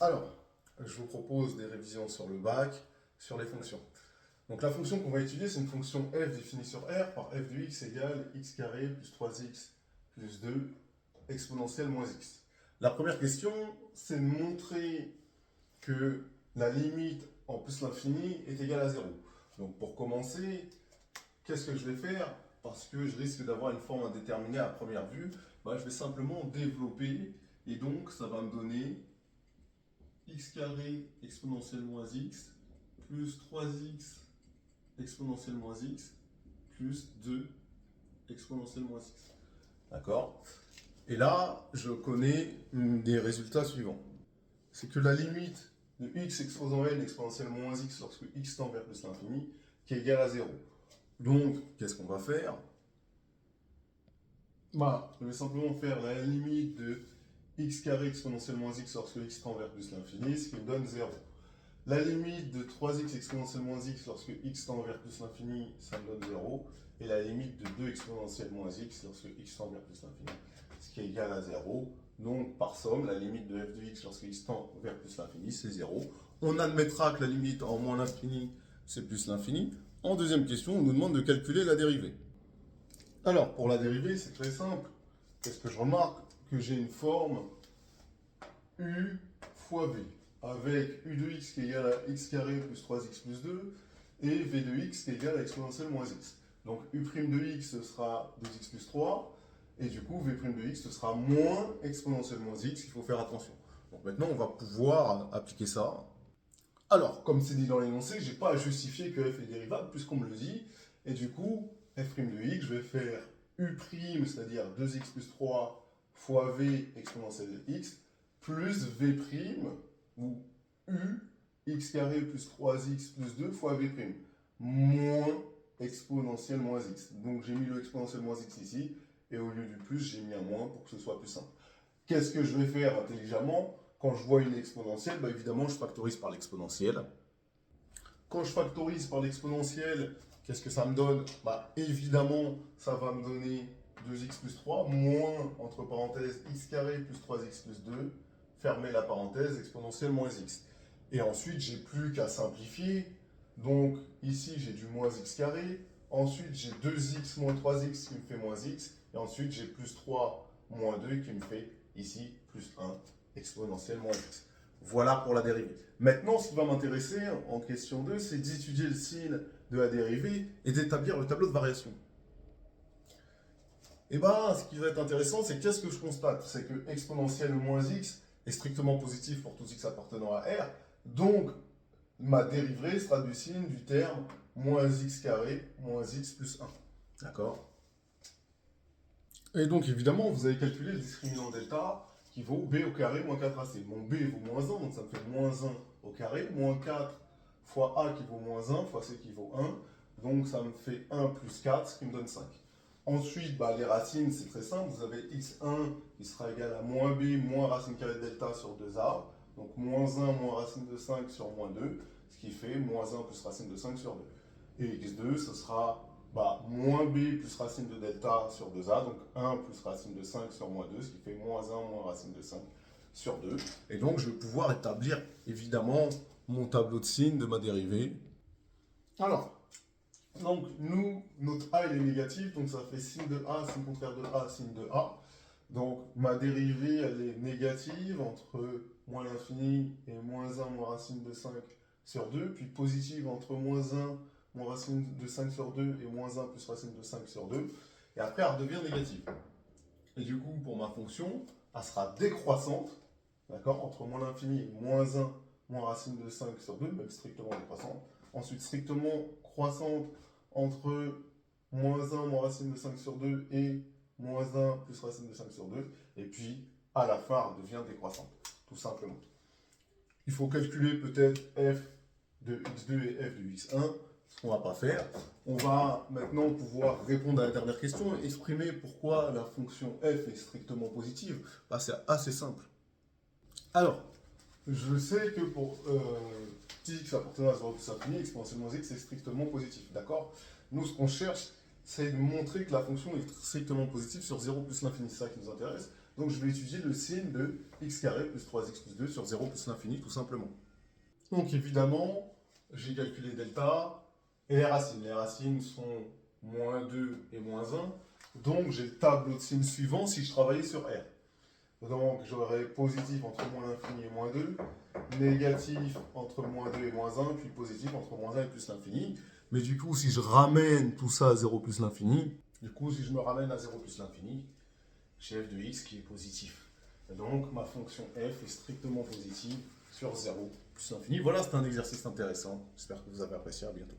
Alors, je vous propose des révisions sur le bac, sur les fonctions. Donc la fonction qu'on va étudier, c'est une fonction f définie sur R par f de x égale x carré plus 3x plus 2 exponentielle moins x. La première question, c'est de montrer que la limite en plus l'infini est égale à 0. Donc pour commencer, qu'est-ce que je vais faire? Parce que je risque d'avoir une forme indéterminée à première vue, je vais simplement développer et donc ça va me donner x carré exponentielle moins x plus 3x exponentielle moins x plus 2 exponentielle moins x. D'accord? Et là, je connais des résultats suivants. C'est que la limite de x exposant n exponentielle moins x lorsque x tend vers plus l'infini, qui est égale à 0. Donc, qu'est-ce qu'on va faire? Je vais simplement faire la limite de x carré exponentielle moins x lorsque x tend vers plus l'infini, ce qui me donne 0. La limite de 3x exponentielle moins x lorsque x tend vers plus l'infini, ça me donne 0. Et la limite de 2 exponentielle moins x lorsque x tend vers plus l'infini, ce qui est égal à 0. Donc, par somme, la limite de f de x lorsque x tend vers plus l'infini, c'est 0. On admettra que la limite en moins l'infini, c'est plus l'infini. En deuxième question, on nous demande de calculer la dérivée. Alors, pour la dérivée, c'est très simple. Qu'est-ce que je remarque? Que j'ai une forme u fois v, avec u de x qui est égal à x carré plus 3x plus 2, et v de x qui est égal à exponentielle moins x. Donc u' de x, ce sera 2x plus 3, et du coup, v' de x, ce sera moins exponentielle moins x, il faut faire attention. Donc maintenant, on va pouvoir appliquer ça. Alors, comme c'est dit dans l'énoncé, je n'ai pas à justifier que f est dérivable, puisqu'on me le dit, et du coup, f' de x, je vais faire u', c'est-à-dire 2x plus 3 fois v exponentielle de x, plus v', ou u, x carré plus 3x plus 2 fois v', moins exponentielle moins x. Donc j'ai mis le exponentielle moins x ici, et au lieu du plus, j'ai mis un moins pour que ce soit plus simple. Qu'est-ce que je vais faire intelligemment? Quand je vois une exponentielle, évidemment, je factorise par l'exponentielle. Quand je factorise par l'exponentielle, qu'est-ce que ça me donne? Évidemment, ça va me donner 2x plus 3, moins, entre parenthèses, x carré plus 3x plus 2, fermer la parenthèse, exponentielle moins x. Et ensuite, j'ai plus qu'à simplifier. Donc, ici, j'ai du moins x carré. Ensuite, j'ai 2x moins 3x qui me fait moins x. Et ensuite, j'ai plus 3 moins 2 qui me fait, ici, plus 1 exponentielle moins x. Voilà pour la dérivée. Maintenant, ce qui va m'intéresser en question 2, c'est d'étudier le signe de la dérivée et d'établir le tableau de variation. Et ce qui va être intéressant, c'est qu'est-ce que je constate? C'est que exponentielle moins x est strictement positif pour tous x appartenant à R. Donc, ma dérivée sera du signe du terme moins x carré moins x plus 1. D'accord? Et donc, évidemment, vous avez calculé le discriminant delta qui vaut b au carré moins 4ac. Mon b vaut moins 1, donc ça me fait moins 1 au carré, moins 4 fois a qui vaut moins 1 fois c qui vaut 1. Donc ça me fait 1 plus 4, ce qui me donne 5. Ensuite, les racines, c'est très simple. Vous avez x1 qui sera égal à moins b moins racine carrée de delta sur 2a. Donc moins 1 moins racine de 5 sur moins 2, ce qui fait moins 1 plus racine de 5 sur 2. Et x2, ce sera moins b plus racine de delta sur 2a, donc 1 plus racine de 5 sur moins 2, ce qui fait moins 1 moins racine de 5 sur 2. Et donc, je vais pouvoir établir, évidemment, mon tableau de signes de ma dérivée. Alors, donc, notre a, il est négatif, donc ça fait signe de a, signe contraire de a, signe de a. Donc, ma dérivée, elle est négative entre moins l'infini et moins 1 moins racine de 5 sur 2, puis positive entre moins 1 moins racine de 5 sur 2 et moins 1 plus racine de 5 sur 2. Et après, elle redevient négative. Et du coup, pour ma fonction, elle sera décroissante, d'accord, entre moins l'infini et moins 1 moins racine de 5 sur 2, même strictement décroissante. Ensuite, strictement croissante entre moins 1 moins racine de 5 sur 2 et moins 1 plus racine de 5 sur 2. Et puis, à la fin, elle devient décroissante, tout simplement. Il faut calculer peut-être f de x2 et f de x1, ce qu'on ne va pas faire. On va maintenant pouvoir répondre à la dernière question, exprimer pourquoi la fonction f est strictement positive. C'est assez simple. Alors, je sais que pour x appartenant à 0 plus infini, exponentielle moins x est strictement positif, d'accord? Nous, ce qu'on cherche, c'est de montrer que la fonction est strictement positive sur 0 plus l'infini, c'est ça qui nous intéresse. Donc je vais étudier le signe de x carré plus 3x plus 2 sur 0 plus l'infini, tout simplement. Donc évidemment, j'ai calculé delta et les racines. Les racines sont moins 2 et moins 1. Donc j'ai le tableau de signes suivant si je travaillais sur R. Donc j'aurais positif entre moins l'infini et moins 2, négatif entre moins 2 et moins 1, puis positif entre moins 1 et plus l'infini. Mais du coup, si je ramène tout ça à 0 plus l'infini, si je me ramène à 0 plus l'infini, j'ai f de x qui est positif. Et donc ma fonction f est strictement positive sur 0 plus l'infini. Voilà, c'est un exercice intéressant. J'espère que vous avez apprécié. À bientôt.